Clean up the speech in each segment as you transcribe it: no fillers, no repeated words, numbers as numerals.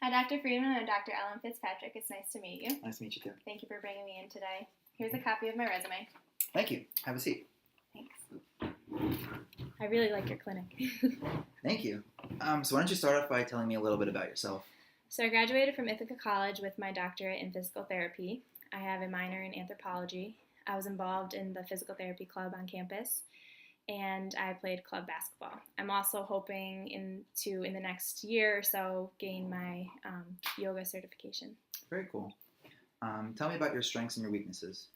Hi, Dr. Friedman and Dr. Ellen Fitzpatrick. It's nice to meet you. Nice to meet you too. Thank you for bringing me in today. Here's a copy of my resume. Thank you. Have a seat. Thanks. I really like your clinic. Thank you. So why don't you start off by telling me a little bit about yourself? So I graduated from Ithaca College with my doctorate in physical therapy. I have a minor in anthropology. I was involved in the physical therapy club on campus, and I played club basketball. I'm also hoping in the next year or so gain my yoga certification. Very cool. Tell me about your strengths and your weaknesses.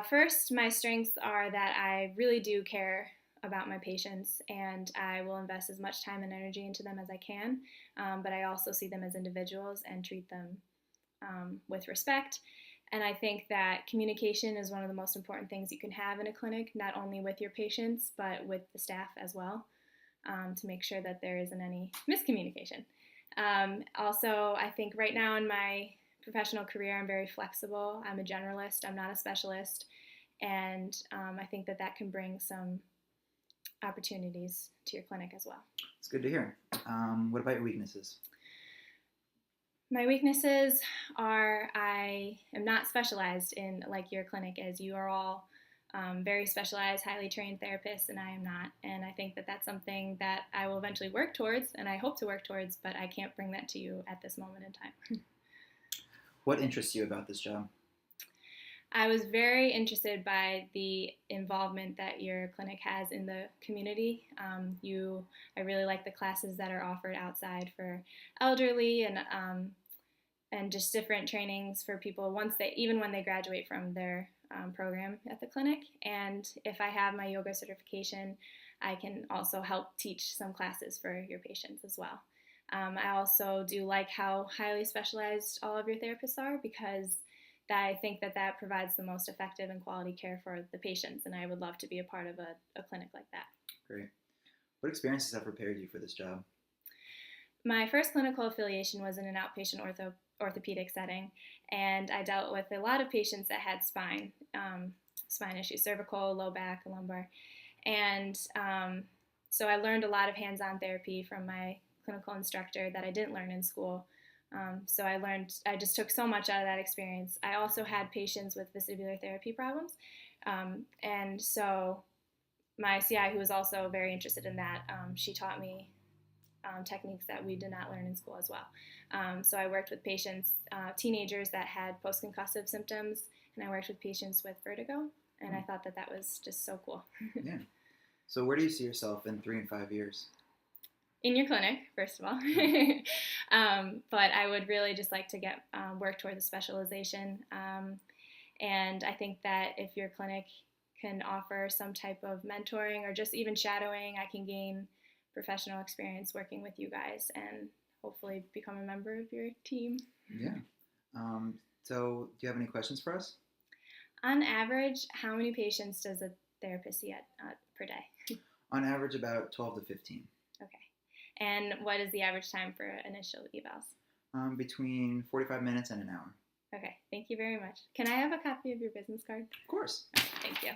First, my strengths are that I really do care about my patients, and I will invest as much time and energy into them as I can, but I also see them as individuals and treat them with respect. And I think that communication is one of the most important things you can have in a clinic, not only with your patients, but with the staff as well, to make sure that there isn't any miscommunication. Also, I think right now in my professional career, I'm very flexible. I'm a generalist. I'm not a specialist. And I think that that can bring some opportunities to your clinic as well. It's good to hear. What about your weaknesses? My weaknesses are I am not specialized in like your clinic, as you are all very specialized, highly trained therapists, and I am not. And I think that that's something that I will eventually work towards, and I hope to work towards, but I can't bring that to you at this moment in time. What interests you about this job? I was very interested by the involvement that your clinic has in the community. I really like the classes that are offered outside for elderly and just different trainings for people even when they graduate from their program at the clinic. And if I have my yoga certification, I can also help teach some classes for your patients as well. I also do like how highly specialized all of your therapists are, because I think that provides the most effective and quality care for the patients, and I would love to be a part of a clinic like that. Great. What experiences have prepared you for this job? My first clinical affiliation was in an outpatient orthopedic setting, and I dealt with a lot of patients that had spine issues, cervical, low back, lumbar. And so I learned a lot of hands-on therapy from my clinical instructor that I didn't learn in school. So I just took so much out of that experience. I also had patients with vestibular therapy problems. And so my CI, who was also very interested in that, she taught me techniques that we did not learn in school as well. So I worked with patients, teenagers that had post-concussive symptoms, and I worked with patients with vertigo, and I thought that was just so cool. Yeah. So where do you see yourself in 3 and 5 years? In your clinic, first of all. But I would really just like to get work towards a specialization. And I think that if your clinic can offer some type of mentoring or just even shadowing, I can gain professional experience working with you guys and hopefully become a member of your team. Yeah. So do you have any questions for us? On average, how many patients does a therapist see per day? On average, about 12 to 15. Okay. And what is the average time for initial evals? Between 45 minutes and an hour. Okay, thank you very much. Can I have a copy of your business card? Of course. Thank you.